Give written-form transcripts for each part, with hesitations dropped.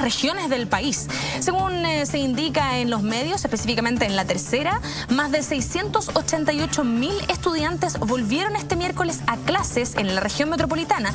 regiones del país. Según se indica en los medios, específicamente en La Tercera, más de 688.000 estudiantes volvieron este miércoles a clases en la región metropolitana,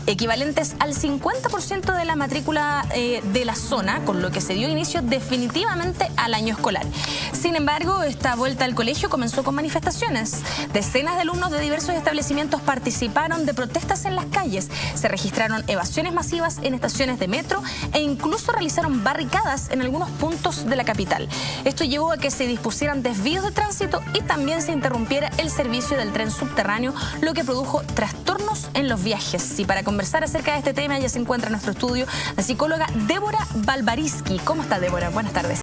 equivalentes al 50% de la matrícula de la zona, con lo que se dio inicio definitivamente al año escolar. Sin embargo, esta vuelta al colegio comenzó con manifestaciones. Decenas de alumnos de diversos establecimientos participaron de protestas en las calles. Se registraron evasiones masivas en estaciones de metro e incluso realizaron barricadas en algunos puntos de la capital. Esto llevó a que se dispusieran desvíos de tránsito y también se interrumpiera el servicio del tren subterráneo, lo que produjo trastornos en los viajes. Y para conversar acerca de este tema ya se encuentra en nuestro estudio la psicóloga Débora Balbariski. ¿Cómo está, Débora? Buenas tardes.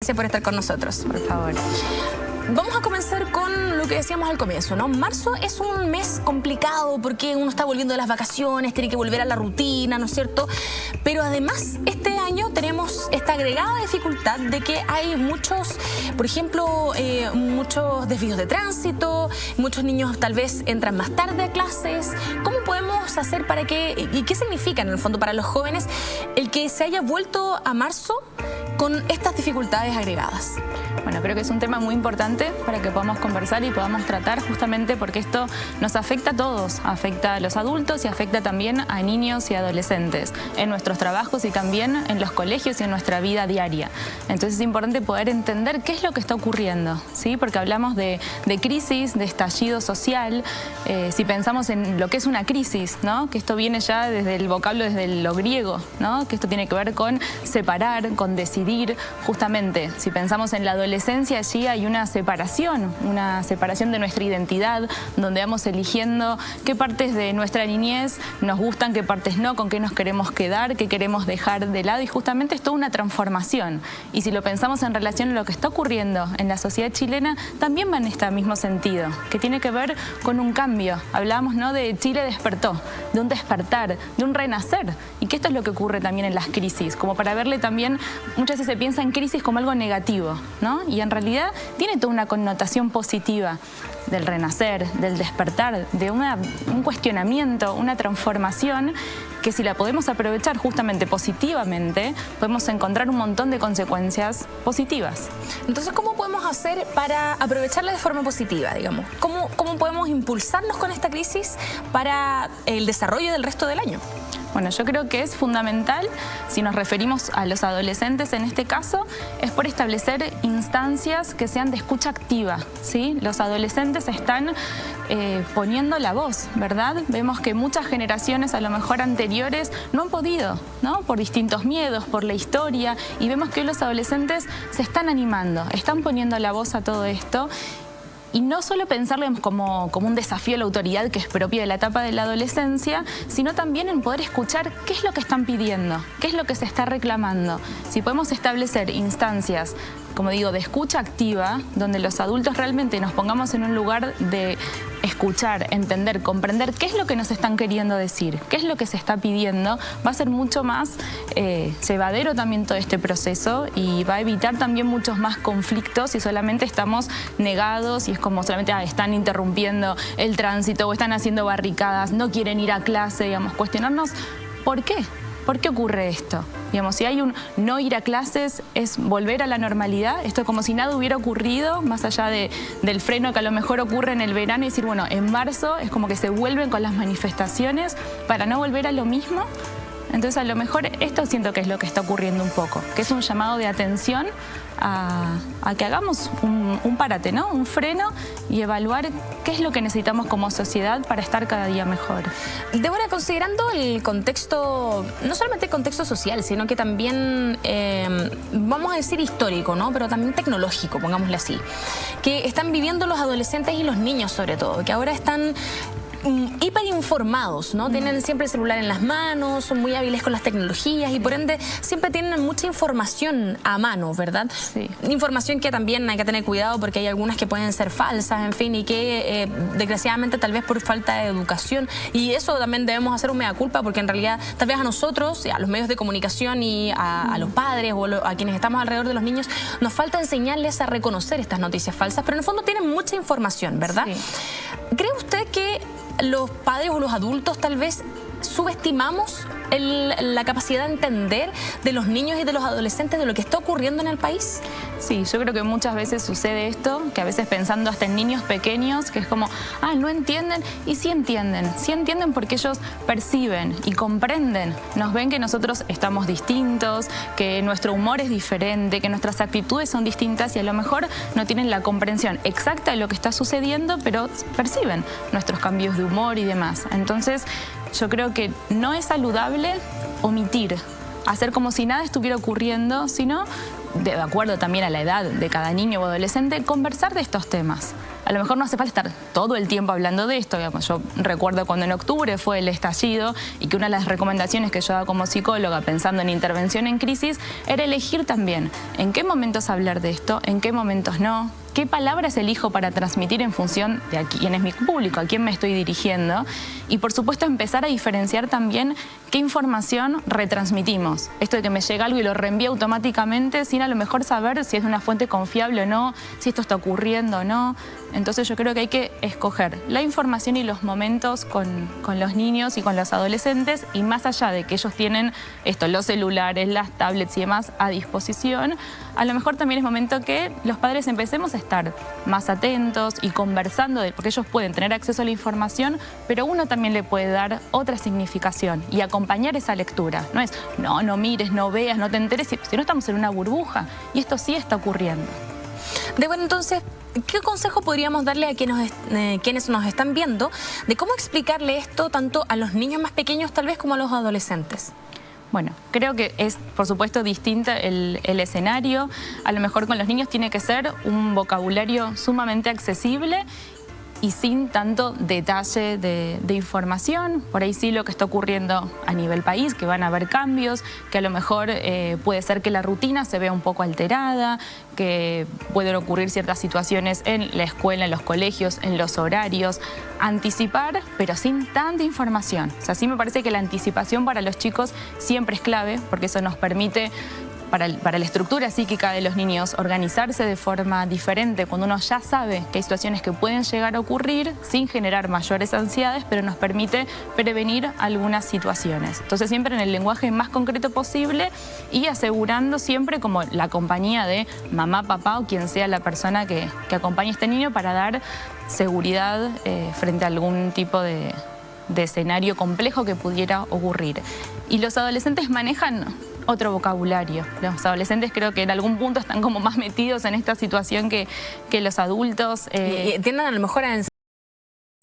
Gracias por estar con nosotros. Por favor. Vamos a comenzar con lo que decíamos al comienzo, ¿no? Marzo es un mes complicado porque uno está volviendo de las vacaciones, tiene que volver a la rutina, ¿no es cierto? Pero además, este año tenemos esta agregada dificultad de que hay muchos, por ejemplo, muchos desvíos de tránsito, muchos niños tal vez entran más tarde a clases. ¿Cómo podemos hacer para que, y qué significa en el fondo para los jóvenes el que se haya vuelto a marzo con estas dificultades agregadas? Bueno, creo que es un tema muy importante para que podamos conversar y podamos tratar, justamente porque esto nos afecta a todos, afecta a los adultos y afecta también a niños y adolescentes en nuestros trabajos y también en los colegios y en nuestra vida diaria. Entonces es importante poder entender qué es lo que está ocurriendo, ¿sí? Porque hablamos de crisis, de estallido social. Si pensamos en lo que es una crisis, ¿no? Que esto viene ya desde el vocablo, desde lo griego, ¿no? Que esto tiene que ver con separar, con decidir. Justamente, si pensamos en la adolescencia, allí hay una separación de nuestra identidad, donde vamos eligiendo qué partes de nuestra niñez nos gustan, qué partes no, con qué nos queremos quedar, qué queremos dejar de lado, y justamente es toda una transformación. Y si lo pensamos en relación a lo que está ocurriendo en la sociedad chilena, también va en este mismo sentido, que tiene que ver con un cambio. Hablábamos, ¿no?, de Chile despertó, de un despertar, de un renacer, y que esto es lo que ocurre también en las crisis, como para verle también, muchas veces se piensa en crisis como algo negativo, ¿no? Y en realidad tiene toda una connotación positiva del renacer, del despertar, de un cuestionamiento, una transformación que si la podemos aprovechar justamente positivamente, podemos encontrar un montón de consecuencias positivas. Entonces, ¿cómo podemos hacer para aprovecharla de forma positiva, digamos? ¿Cómo podemos impulsarnos con esta crisis para el desarrollo del resto del año? Bueno, yo creo que es fundamental, si nos referimos a los adolescentes en este caso, es por establecer instancias que sean de escucha activa, ¿sí? Los adolescentes están poniendo la voz, ¿verdad? Vemos que muchas generaciones a lo mejor anteriores no han podido, ¿no? Por distintos miedos, por la historia, y vemos que hoy los adolescentes se están animando, están poniendo la voz a todo esto. Y no solo pensarlo como un desafío a la autoridad que es propio de la etapa de la adolescencia, sino también en poder escuchar qué es lo que están pidiendo, qué es lo que se está reclamando. Si podemos establecer instancias, como digo, de escucha activa, donde los adultos realmente nos pongamos en un lugar de escuchar, entender, comprender qué es lo que nos están queriendo decir, qué es lo que se está pidiendo, va a ser mucho más llevadero también todo este proceso y va a evitar también muchos más conflictos si solamente estamos negados y es como solamente están interrumpiendo el tránsito o están haciendo barricadas, no quieren ir a clase, digamos, cuestionarnos ¿por qué? ¿Por qué ocurre esto? Digamos, si hay un no ir a clases, es volver a la normalidad. Esto es como si nada hubiera ocurrido, más allá del freno que a lo mejor ocurre en el verano y decir, bueno, en marzo es como que se vuelven con las manifestaciones para no volver a lo mismo. Entonces, a lo mejor esto siento que es lo que está ocurriendo un poco, que es un llamado de atención a que hagamos un parate, ¿no? Un freno y evaluar qué es lo que necesitamos como sociedad para estar cada día mejor. Débora, considerando el contexto, no solamente el contexto social, sino que también, vamos a decir histórico, ¿no? Pero también tecnológico, pongámosle así, que están viviendo los adolescentes y los niños sobre todo, que ahora están hiperinformados, ¿no? Tienen siempre el celular en las manos, son muy hábiles con las tecnologías y por ende siempre tienen mucha información a mano, ¿verdad? Sí. Información que también hay que tener cuidado porque hay algunas que pueden ser falsas, en fin, y que desgraciadamente tal vez por falta de educación, y eso también debemos hacer un mea culpa porque en realidad tal vez a nosotros, a los medios de comunicación y a los padres o a quienes estamos alrededor de los niños, nos falta enseñarles a reconocer estas noticias falsas, pero en el fondo tienen mucha información, ¿verdad? Sí. ¿Cree usted que los padres o los adultos tal vez subestimamos la capacidad de entender de los niños y de los adolescentes de lo que está ocurriendo en el país? Sí, yo creo que muchas veces sucede esto, que a veces pensando hasta en niños pequeños, que es como, no entienden, y sí entienden porque ellos perciben y comprenden, nos ven que nosotros estamos distintos, que nuestro humor es diferente, que nuestras actitudes son distintas y a lo mejor no tienen la comprensión exacta de lo que está sucediendo, pero perciben nuestros cambios de humor y demás. Entonces, yo creo que no es saludable omitir, hacer como si nada estuviera ocurriendo, sino, de acuerdo también a la edad de cada niño o adolescente, conversar de estos temas. A lo mejor no hace falta estar todo el tiempo hablando de esto. Digamos, yo recuerdo cuando en octubre fue el estallido y que una de las recomendaciones que yo daba como psicóloga pensando en intervención en crisis era elegir también en qué momentos hablar de esto, en qué momentos no, qué palabras elijo para transmitir en función de quién es mi público, a quién me estoy dirigiendo y por supuesto empezar a diferenciar también qué información retransmitimos. Esto de que me llega algo y lo reenvío automáticamente sin a lo mejor saber si es de una fuente confiable o no, si esto está ocurriendo o no. Entonces yo creo que hay que escoger la información y los momentos con los niños y con los adolescentes y más allá de que ellos tienen los celulares, las tablets y demás a disposición, a lo mejor también es momento que los padres empecemos a estar más atentos y conversando, porque ellos pueden tener acceso a la información, pero uno también le puede dar otra significación y acompañar esa lectura. No es, no mires, no veas, no te enteres, si no estamos en una burbuja y esto sí está ocurriendo. Bueno, entonces, ¿qué consejo podríamos darle a quienes nos están viendo de cómo explicarle esto tanto a los niños más pequeños tal vez como a los adolescentes? Bueno, creo que es, por supuesto, distinto el escenario. A lo mejor con los niños tiene que ser un vocabulario sumamente accesible y sin tanto detalle de información. Por ahí sí lo que está ocurriendo a nivel país, que van a haber cambios, que a lo mejor puede ser que la rutina se vea un poco alterada, que pueden ocurrir ciertas situaciones en la escuela, en los colegios, en los horarios. Anticipar, pero sin tanta información. O sea, sí me parece que la anticipación para los chicos siempre es clave, porque eso nos permite para la estructura psíquica de los niños organizarse de forma diferente cuando uno ya sabe que hay situaciones que pueden llegar a ocurrir sin generar mayores ansiedades, pero nos permite prevenir algunas situaciones. Entonces siempre en el lenguaje más concreto posible y asegurando siempre como la compañía de mamá, papá o quien sea la persona que acompañe a este niño para dar seguridad frente a algún tipo de escenario complejo que pudiera ocurrir. Y los adolescentes manejan otro vocabulario. Los adolescentes creo que en algún punto están como más metidos en esta situación que los adultos. Y tienden a lo mejor a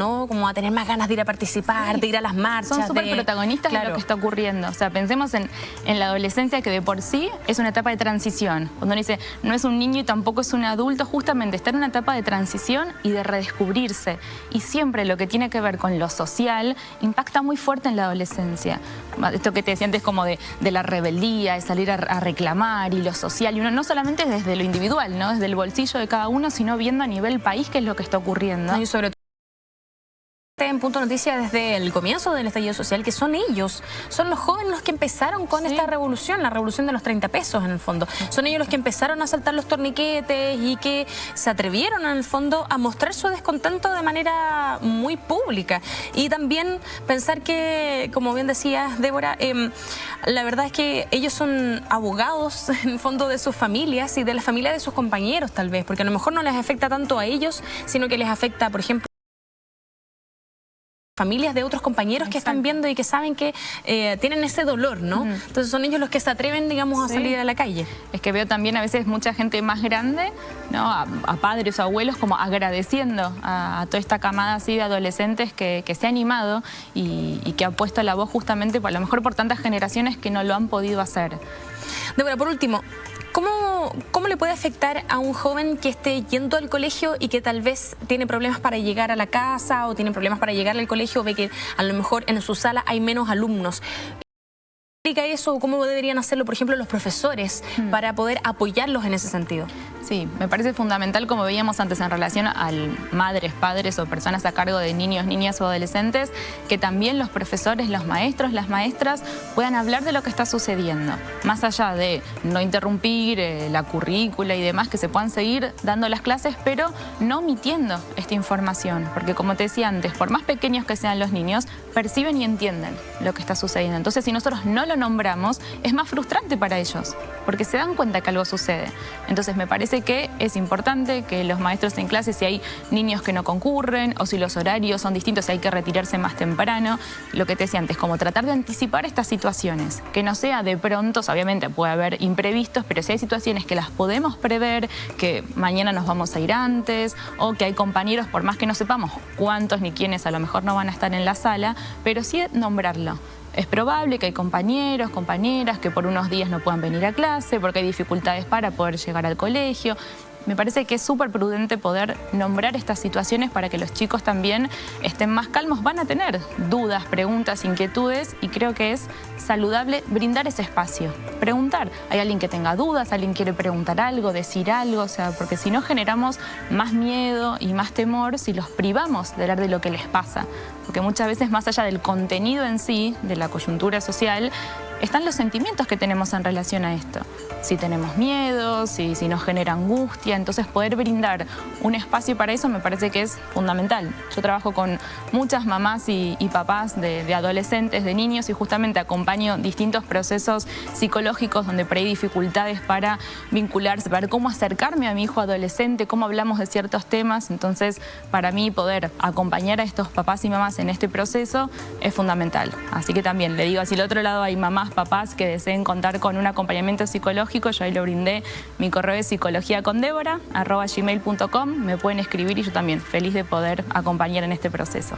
¿no? Como a tener más ganas de ir a participar, de ir a las marchas. Son súper protagonistas de lo que está ocurriendo. O sea, pensemos en la adolescencia, que de por sí es una etapa de transición. Cuando uno dice, no es un niño y tampoco es un adulto, justamente está en una etapa de transición y de redescubrirse. Y siempre lo que tiene que ver con lo social impacta muy fuerte en la adolescencia. Esto que te decía antes como de la rebeldía, de salir a reclamar y lo social. Y uno no solamente desde lo individual, ¿no? Desde el bolsillo de cada uno, sino viendo a nivel país qué es lo que está ocurriendo. Y sobre todo en Punto Noticias desde el comienzo del estallido social, que son ellos, son los jóvenes los que empezaron con esta revolución, la revolución de los 30 pesos en el fondo. Son ellos los que empezaron a saltar los torniquetes y que se atrevieron en el fondo a mostrar su descontento de manera muy pública. Y también pensar que, como bien decías, Débora, la verdad es que ellos son abogados en el fondo de sus familias y de la familia de sus compañeros tal vez, porque a lo mejor no les afecta tanto a ellos, sino que les afecta, por ejemplo, familias de otros compañeros que están viendo y que saben que tienen ese dolor, ¿no? Entonces son ellos los que se atreven, digamos, a salir a la calle. Es que veo también a veces mucha gente más grande, ¿no? A padres o abuelos como agradeciendo a toda esta camada así de adolescentes que se ha animado y que ha puesto la voz justamente, a lo mejor por tantas generaciones que no lo han podido hacer. Débora, por último, ¿cómo le puede afectar a un joven que esté yendo al colegio y que tal vez tiene problemas para llegar a la casa o tiene problemas para llegar al colegio, ve que a lo mejor en su sala hay menos alumnos? eso? ¿Cómo deberían hacerlo, por ejemplo, los profesores para poder apoyarlos en ese sentido? Sí, me parece fundamental, como veíamos antes, en relación a madres, padres o personas a cargo de niños, niñas o adolescentes, que también los profesores, los maestros, las maestras puedan hablar de lo que está sucediendo. Más allá de no interrumpir la currícula y demás, que se puedan seguir dando las clases, pero no omitiendo esta información. Porque como te decía antes, por más pequeños que sean los niños, perciben y entienden lo que está sucediendo. Entonces, si nosotros no lo nombramos, es más frustrante para ellos, porque se dan cuenta que algo sucede. Entonces, me parece que es importante que los maestros en clase, si hay niños que no concurren o si los horarios son distintos, si hay que retirarse más temprano, lo que te decía antes, como tratar de anticipar estas situaciones, que no sea de pronto, obviamente puede haber imprevistos, pero si hay situaciones que las podemos prever, que mañana nos vamos a ir antes, o que hay compañeros, por más que no sepamos cuántos ni quiénes a lo mejor no van a estar en la sala, pero sí nombrarlo. Es probable que hay compañeros, compañeras que por unos días no puedan venir a clase porque hay dificultades para poder llegar al colegio. Me parece que es súper prudente poder nombrar estas situaciones para que los chicos también estén más calmos. Van a tener dudas, preguntas, inquietudes y creo que es saludable brindar ese espacio. Preguntar. Hay alguien que tenga dudas, alguien quiere preguntar algo, decir algo, o sea, porque si no generamos más miedo y más temor si los privamos de hablar de lo que les pasa. Porque muchas veces más allá del contenido en sí, de la coyuntura social, están los sentimientos que tenemos en relación a esto. Si tenemos miedo, si nos genera angustia, entonces poder brindar un espacio para eso me parece que es fundamental. Yo trabajo con muchas mamás y papás de adolescentes, de niños y justamente acompaño distintos procesos psicológicos donde por ahí hay dificultades para vincularse, para ver cómo acercarme a mi hijo adolescente, cómo hablamos de ciertos temas. Entonces, para mí poder acompañar a estos papás y mamás en este proceso es fundamental. Así que también le digo, si al otro lado hay mamás, papás que deseen contar con un acompañamiento psicológico, yo ahí lo brindé. Mi correo es psicologiacondebora@gmail.com. Me pueden escribir y yo también feliz de poder acompañar en este proceso.